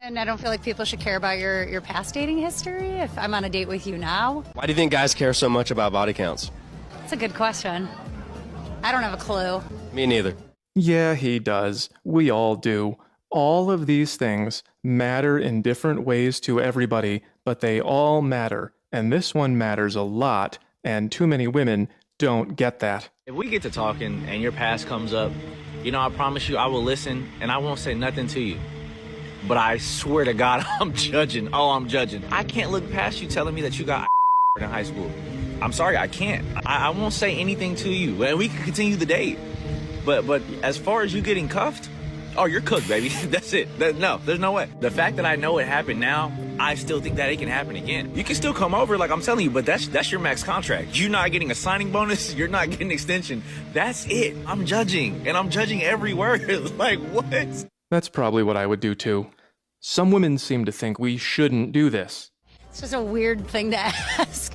And I don't feel like people should care about your past dating history if I'm on a date with you now. Why do you think guys care so much about body counts? That's a good question. I don't have a clue. Me neither. Yeah, he does. We all do. All of these things matter in different ways to everybody, but they all matter. And this one matters a lot, and too many women don't get that. If we get to talking and your past comes up, I promise you I will listen and I won't say nothing to you. But I swear to God, I'm judging. Oh, I'm judging. I can't look past you telling me that you got in high school. I'm sorry, I can't. I won't say anything to you. And we can continue the date. But as far as you getting cuffed, oh, you're cooked, baby. That's it. No, there's no way. The fact that I know it happened now, I still think that it can happen again. You can still come over, like I'm telling you, but that's your max contract. You're not getting a signing bonus. You're not getting an extension. That's it. I'm judging, and I'm judging every word. Like, what? That's probably what I would do too. Some women seem to think we shouldn't do this. It's just a weird thing to ask.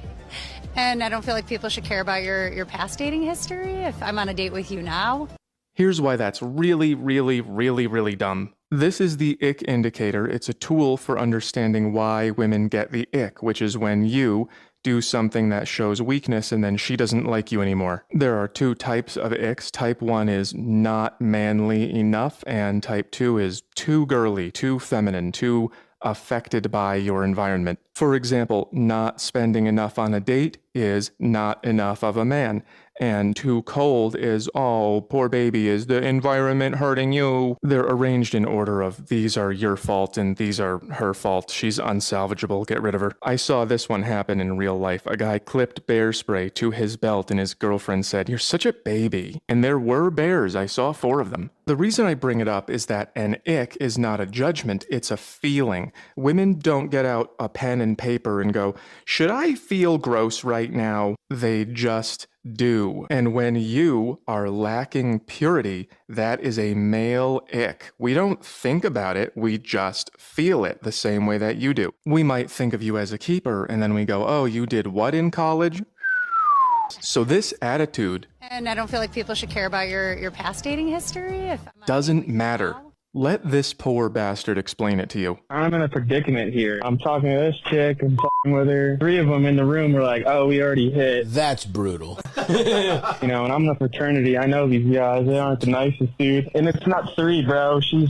And I don't feel like people should care about your past dating history if I'm on a date with you now. Here's why that's really, really, really, really dumb. This is the ick indicator. It's a tool for understanding why women get the ick, which is when you do something that shows weakness and then she doesn't like you anymore. There are two types of icks. Type 1 is not manly enough, and type 2 is too girly, too feminine, too affected by your environment. For example, not spending enough on a date is not enough of a man. And too cold is, oh, poor baby, is the environment hurting you? They're arranged in order of these are your fault and these are her fault. She's unsalvageable, get rid of her. I saw this one happen in real life. A guy clipped bear spray to his belt and his girlfriend said, "You're such a baby." And there were bears. I saw 4 of them. The reason I bring it up is that an ick is not a judgment, it's a feeling. Women don't get out a pen and paper and go, "Should I feel gross right now?" They just do. And when you are lacking purity, that is a male ick. We don't think about it, we just feel it the same way that you do. We might think of you as a keeper, and then we go, "Oh, you did what in college?" So this attitude, And I don't feel like people should care about your past dating history if I'm on a date doesn't with you matter. now. Let this poor bastard explain it to you. I'm in a predicament here. I'm talking to this chick, I'm f***ing with her. 3 of them in the room were like, "Oh, we already hit." That's brutal. And I'm in the fraternity. I know these guys. They aren't the nicest dudes. And it's not 3, bro. She's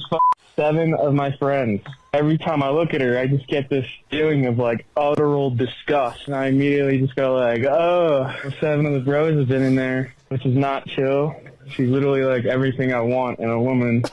7 of my friends. Every time I look at her, I just get this feeling of like utteral disgust. And I immediately just go like, oh, 7 of the bros have been in there, which is not chill. She's literally like everything I want in a woman.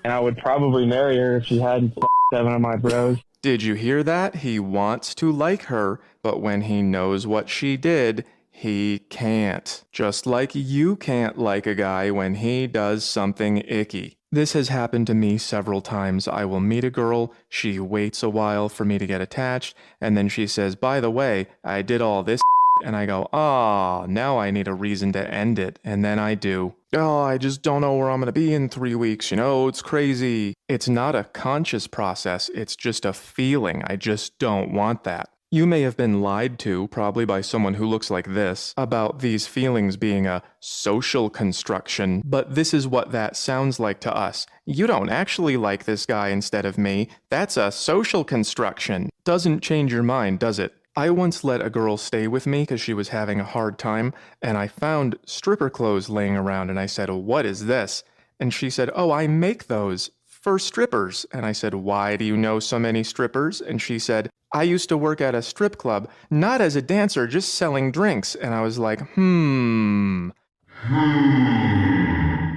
And I would probably marry her if she hadn't 7 of my bros. Did you hear that? He wants to like her, but when he knows what she did, he can't. Just like you can't like a guy when he does something icky. This has happened to me several times. I will meet a girl, she waits a while for me to get attached, and then she says, "By the way, I did all this," and I go, now I need a reason to end it, and then I do. "Oh, I just don't know where I'm going to be in 3 weeks, it's crazy." It's not a conscious process, it's just a feeling. I just don't want that. You may have been lied to, probably by someone who looks like this, about these feelings being a social construction, but this is what that sounds like to us. You don't actually like this guy instead of me. That's a social construction. Doesn't change your mind, does it? I once let a girl stay with me because she was having a hard time, and I found stripper clothes laying around, and I said, "What is this?" And she said, "Oh, I make those for strippers." And I said, "Why do you know so many strippers?" And she said, "I used to work at a strip club, not as a dancer, just selling drinks." And I was like,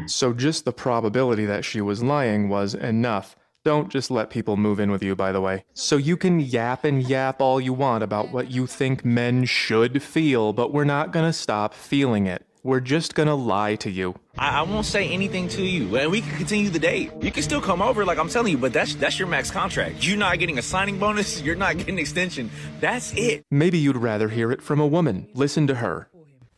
So just the probability that she was lying was enough. Don't just let people move in with you, by the way. So you can yap and yap all you want about what you think men should feel, but we're not gonna stop feeling it. We're just gonna lie to you. I won't say anything to you, and we can continue the date. You can still come over, like I'm telling you, but that's your max contract. You're not getting a signing bonus. You're not getting an extension. That's it. Maybe you'd rather hear it from a woman. Listen to her.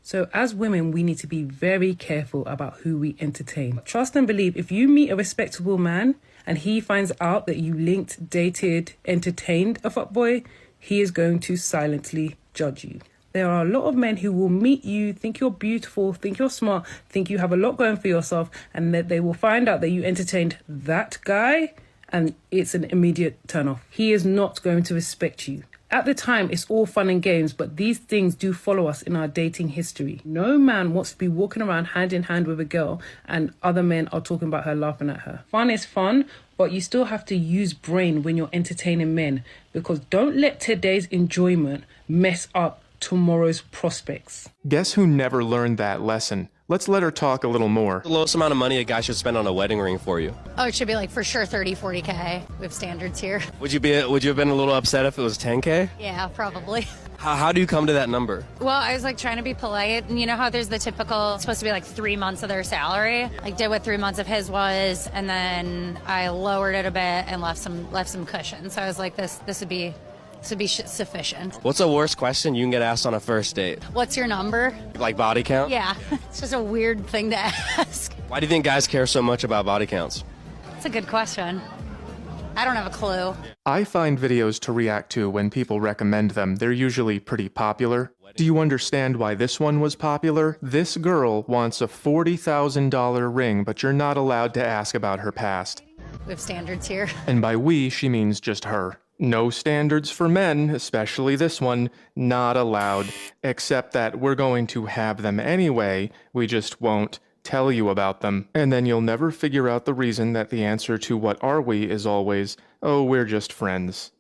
So as women, we need to be very careful about who we entertain. Trust and believe, if you meet a respectable man and he finds out that you linked, dated, entertained a fuckboy, he is going to silently judge you. There are a lot of men who will meet you, think you're beautiful, think you're smart, think you have a lot going for yourself, and that they will find out that you entertained that guy, and it's an immediate turn off. He is not going to respect you. At the time, it's all fun and games, but these things do follow us in our dating history. No man wants to be walking around hand in hand with a girl and other men are talking about her, laughing at her. Fun is fun, but you still have to use brain when you're entertaining men, because don't let today's enjoyment mess up tomorrow's prospects. Guess who never learned that lesson? Let's let her talk a little more. The lowest amount of money a guy should spend on a wedding ring for you. Oh, it should be like for sure 30, 40K. We have standards here. Would you have been a little upset if it was 10K? Yeah, probably. How do you come to that number? Well, I was like trying to be polite, and you know how there's the typical, it's supposed to be like 3 months of their salary. Like did what 3 months of his was, and then I lowered it a bit and left some cushion. So I was like, this would be sufficient. What's the worst question you can get asked on a first date? What's your number? Like body count? Yeah, it's just a weird thing to ask. Why do you think guys care so much about body counts? It's a good question. I don't have a clue. I find videos to react to when people recommend them. They're usually pretty popular. Do you understand why this one was popular? This girl wants a $40,000 ring, but you're not allowed to ask about her past. We have standards here. And by we, she means just her. No standards for men, especially this one, not allowed. Except that we're going to have them anyway, we just won't tell you about them. And then you'll never figure out the reason that the answer to what are we is always, oh, we're just friends.